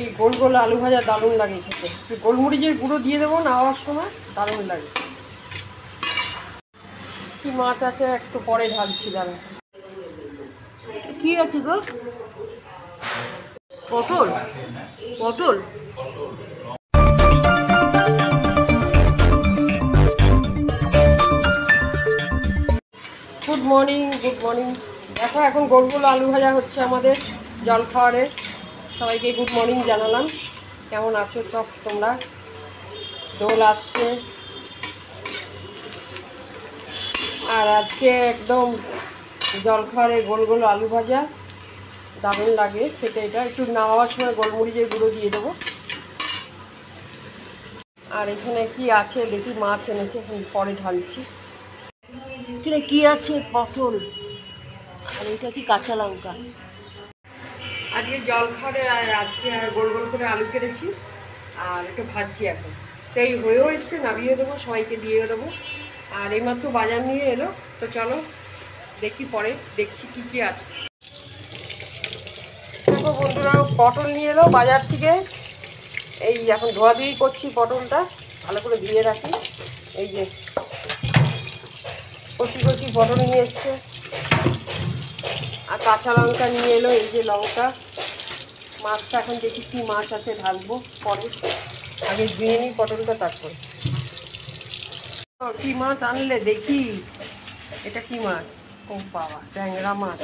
এই গোল গোল আলু ভাজা দারুণ লাগে খেতে। গোলমরিচের গুঁড়ো দিয়ে দেবো নাওয়ার সময়, দারুণ লাগে। কি মাছ আছে একটু পরে ঢালছি, দাঁড়া। কি আছে গো? পটল? পটল গুড মর্নিং, গুড মর্নিং। দেখো এখন গোল গোল আলু ভাজা হচ্ছে আমাদের জলখাবারে। সবাইকে গুড মর্নিং জানালাম। কেমন আছো সব তোমরা? দোল আসছে আর আজকে একদম জলখাবারে গোল গোল আলু ভাজা দারুণ লাগে খেতে। এটা একটু নামাবার সময় গোলমরিচের গুঁড়ো দিয়ে দেবো। আর এখানে কি আছে দেখি, মাছ এনেছে, এখন পরে ঢালছি। এখানে কি আছে? পটল আর এটা কি কাঁচা লঙ্কা। আজকে জলখাবারে আজকে গোল গোল করে আলু কেটেছি আর একটু ভাজছি এখন। তাই হয়েও এসছে, নামিয়ে দেবো, সবাইকে দিয়ে দেবো। আর এইমাত্র বাজার নিয়ে এলো, তো চলো দেখি পরে দেখছি কি কি আছে। দেখো বন্ধুরা, পটল নিয়ে এলো বাজার থেকে। এই এখন ধোয়াধুয়ি করছি পটলটা, ভালো করে ধুয়ে রাখি। এই যে কচি কচি পটল নিয়ে এসছে আর কাঁচা লঙ্কা নিয়ে এলো। এই যে লঙ্কা। মাছটা এখন দেখি কি মাছ আছে, ঢালবো পরে। আগে ধুয়ে নিই পটলটা, তারপরে। কি মাছ আনলে দেখি? এটা কি মাছ? ও বাবা, ট্যাংরা মাছ।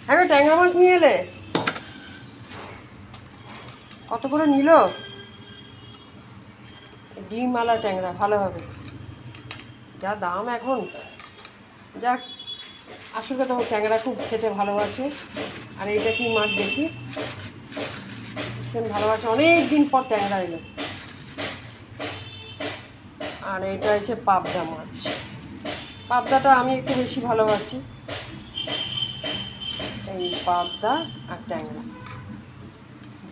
হ্যাঁ, ট্যাংরা মাছ নিয়ে এলে? কত করে নিল? ডিমওয়ালা ট্যাংরা, ভালো হবে। যা দাম এখন, যাক। আসল কথা, ট্যাংরা খুব খেতে ভালোবাসে। আর এটা কি মাছ দেখি, ভালোবাসে। অনেক দিন পর ট্যাংরা এলো। আর এটা হচ্ছে পাবদা মাছ। পাবদাটা আমি একটু বেশি ভালোবাসি। এই পাবদা আর ট্যাংরা।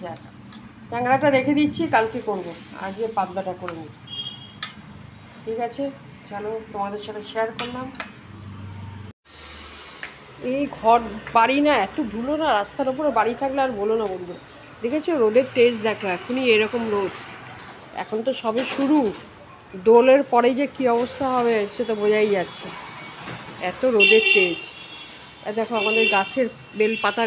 যাক, ট্যাংরাটা রেখে দিচ্ছি, কালকে করবো। আজকে পাবদাটা করে নিই। ঠিক আছে, চলো তোমাদের সাথে শেয়ার করলাম। এই ঘর বাড়ি না, এত ধুলো না, রাস্তার উপরে বাড়ি থাকলে আর বলো না বন্ধু। দেখেছো রোদের তেজ? দেখো এখনই এরকম রোদ। এখন তো সবে শুরু, দোলের পরে যে কী অবস্থা হবে সে তো বোঝাই যাচ্ছে, এত রোদের তেজ। আর দেখো আমাদের গাছের বেলপাতা,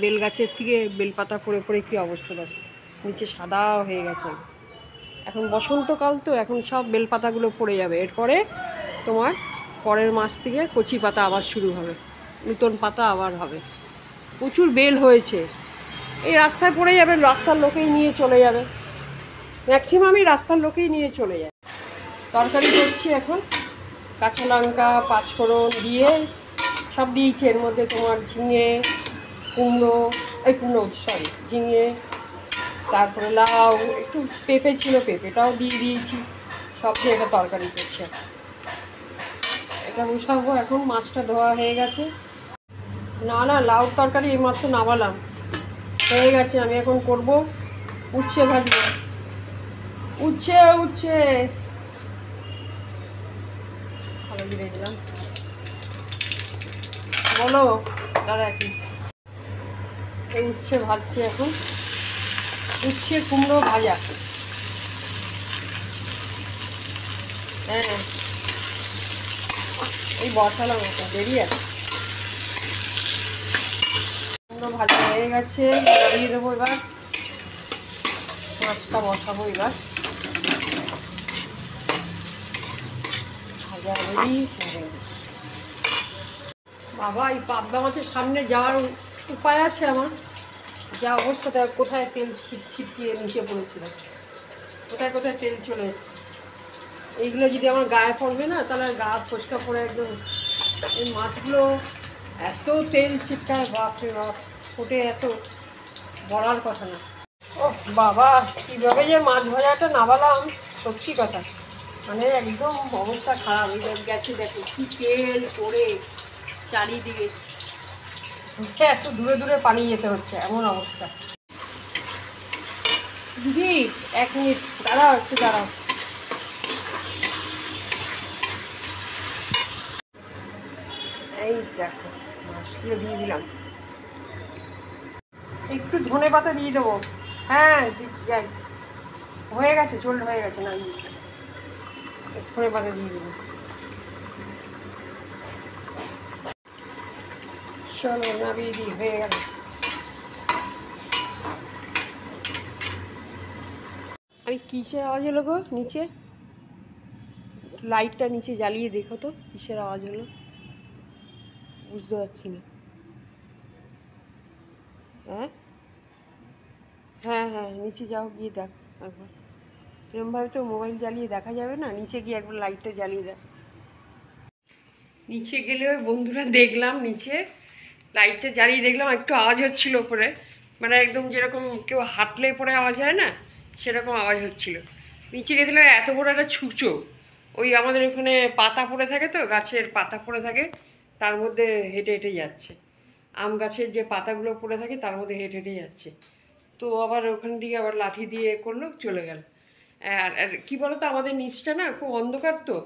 বেল গাছের থেকে বেলপাতা পড়ে পড়ে কী অবস্থা, দেখো নিচে সাদা হয়ে গেছে। এখন বসন্তকাল তো, এখন সব বেলপাতাগুলো পড়ে যাবে। এরপরে তোমার পরের মাস থেকে কচি পাতা আবার শুরু হবে, নতুন পাতা আবার হবে। প্রচুর বেল হয়েছে, এই রাস্তায় পড়ে যাবে, রাস্তার লোকেই নিয়ে চলে যাবে। ম্যাক্সিমামই রাস্তার লোকেই নিয়ে চলে যায়। তরকারি করছি এখন, কাঁচা লঙ্কা পাঁচফোড়ন দিয়ে সব দিয়েছি। এর মধ্যে তোমার ঝিঙে, কুমড়ো, ঝিঙে, তারপরে লাউ, একটু পেঁপে ছিল, পেঁপেটাও দিয়ে দিয়েছি। সব দিয়ে একটা তরকারি করছি। এটা বসাবো এখন। মাছটা ধোয়া হয়ে গেছে। না না, লাউর তরকারি এইমাত্র নামালাম, হয়ে গেছে। আমি এখন করব উচ্ছে ভাজবো। উচ্ছে উচ্ছে ভালো দিয়ে দিলাম। বলো, দাঁড়া কি? এই উচ্ছে ভাজছি এখন, উচ্ছে কুমড়ো ভাজা। হ্যাঁ, এই বসালাম, ওটা দেরি আছে। কুমড়ো ভাজা হয়ে গেছে, দিয়ে দেবো। এবার মাছটা বসাবো। এবার ভাজা হলেই বাবা, এই পাবদা মাছের সামনে যাওয়ার উপায় আছে আমার? যা অবস্থাটা, কোথায় তেল ছিটকিয়ে নিচে পড়েছিল, কোথায় কোথায় তেল চলে এসছে। এইগুলো যদি আমার গায়ে পড়বে না, তাহলে গা ফসকা পড়ে একদম। এই মাছগুলো এত তেল ছিটকায়, বাপরে বাপ, ফোটে এত, বলার কথা না। ও বাবা, কীভাবে যে মাছ ভাজাটা নামালাম, সত্যি কথা, মানে একদম অবস্থা খারাপ। গেছে দেখো কি তেল পড়ে চারিদিকে, এত দূরে দূরে পালিয়ে যেতে হচ্ছে, এমন অবস্থা। দিদি 1 মিনিট দাঁড়াও, একটু দাঁড়াও। এই দেখো মাছগুলো দিয়ে দিলাম, একটু ধনে পাতা দিয়ে দেবো। হ্যাঁ দিচ্ছি, যাই হয়ে গেছে, চোল্ড হয়ে গেছে না, এক্ষুনি বাদে দিয়ে দেবো। চলো নামিয়ে দিই, হয়ে গেল। আরে কিসের আওয়াজ হলো গো নিচে? লাইটটা নিচে জ্বালিয়ে দেখো তো কিসের আওয়াজ হলো, বুঝতে পারছি না। হ্যাঁ হ্যাঁ হ্যাঁ, নিচে যাও, গিয়ে দেখ একবার। এরকমভাবে তো মোবাইল জ্বালিয়ে দেখা যাবে না, নিচে গিয়ে একবার লাইটটা জ্বালিয়ে দেখ। নিচে গেলে ওই বন্ধুরা দেখলাম নিচে লাইটটা জ্বালিয়ে দেখলাম, একটু আওয়াজ হচ্ছিল ওপরে, মানে একদম যেরকম কেউ হাঁটলে পরে আওয়াজ হয় না, সেরকম আওয়াজ হচ্ছিল। নিচে গেছিলো এত বড় একটা ছুঁচো, ওই আমাদের ওখানে পাতা পড়ে থাকে তো, গাছের পাতা পড়ে থাকে, তার মধ্যে হেঁটে হেঁটে যাচ্ছে। আম গাছের যে পাতাগুলো পড়ে থাকে তার মধ্যে হেঁটে হেঁটে যাচ্ছে। তো আবার ওখান থেকে আবার লাঠি দিয়ে করলো, চলে গেল। আর কী বলো তো, আমাদের নিচটা না খুব অন্ধকার তো,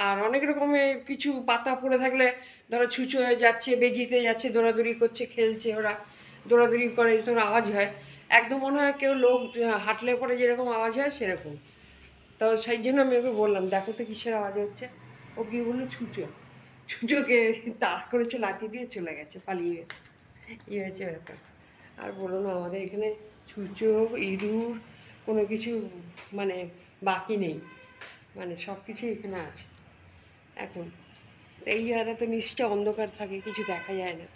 আর অনেক রকমের কিছু পাতা পড়ে থাকলে ধরো ছুঁচো হয়ে যাচ্ছে, বেজিতে যাচ্ছে, দৌড়াদৌড়ি করছে, খেলছে ওরা, দৌড়াদৌড়ি করে তোর আওয়াজ হয়, একদম মনে হয় কেউ লোক হাঁটলে পরে যেরকম আওয়াজ হয় সেরকম। তো সেই জন্য আমি ওকে বললাম দেখো তো কিসের আওয়াজ হচ্ছে। ও গিয়ে বললো ছুঁচো, ছুঁচোকে তাড় করেছে লাঠি দিয়ে, চলে গেছে, পালিয়ে গেছে। এই হয়েছে ব্যাপার। আর বলো না, আমাদের এখানে ছুঁচো, ইঁদুর কোনো কিছু মানে বাকি নেই, মানে সব কিছুই এখানে আছে এখন। এই জায়গাটা তো নিচটা অন্ধকার থাকে, কিছু দেখা যায় না,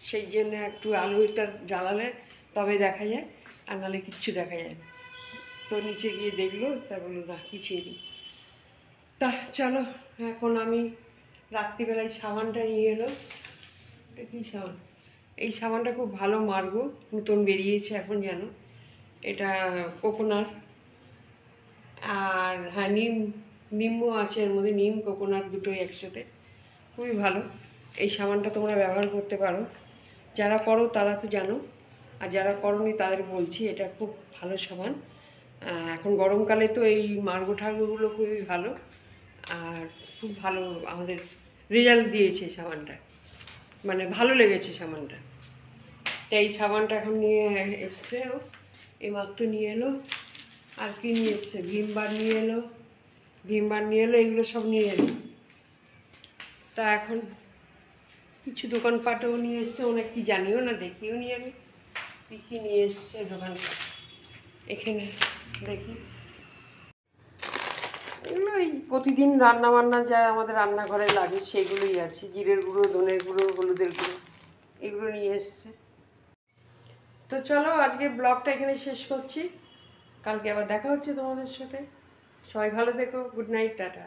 সেই জন্য একটু আলোটা জ্বালালে তবে দেখা যায়, আর নাহলে কিচ্ছু দেখা যায় না। তো নিচে গিয়ে দেখলো, তা বললো না কিছুই নেই। তা চলো, এখন আমি রাত্রিবেলায় সাবানটা নিয়ে এলো। এটা কী সাবান? এই সাবানটা খুব ভালো মারগো, নতুন বেরিয়েছে এখন যেন, এটা কোকোনাট, আর হ্যাঁ নিমও আছে এর মধ্যে, নিম কোকোনাট দুটোই একসাথে, খুবই ভালো। এই সাবানটা তোমরা ব্যবহার করতে পারো, যারা করো তারা তো জানো, আর যারা করোনি তাদের বলছি, এটা খুব ভালো সাবান। এখন গরমকালে তো এই মার্গো ঠার্গোগুলো খুবই ভালো, আর খুব ভালো আমাদের রেজাল্ট দিয়েছে সাবানটা, মানে ভালো লেগেছে সাবানটা। তাই এই সাবানটা এখন নিয়ে এসছে ও, এইমাত্র নিয়ে এলো। আর কি নিয়ে এসছে, ভীম বার নিয়ে এলো, ভীম বার নিয়ে এলো, এগুলো সব নিয়ে এলো। তা এখন কিছু দোকানপাটও নিয়ে এসছে, অনেক কি জানিও না, দেখিও নি আমি কী কী নিয়ে এসছে দোকানপাট। এখানে দেখি, এগুলো এই প্রতিদিন রান্না বান্না যা আমাদের রান্নাঘরে লাগে সেগুলোই আছে, জিরের গুঁড়ো, ধনের গুঁড়ো, হলুদের গুঁড়ো, এগুলো নিয়ে এসছে। তো চলো আজকে ব্লগটা এখানে শেষ করছি, কালকে আবার দেখা হচ্ছে তোমাদের সাথে। সবাই ভালো থেকো, গুড নাইট, টাটা।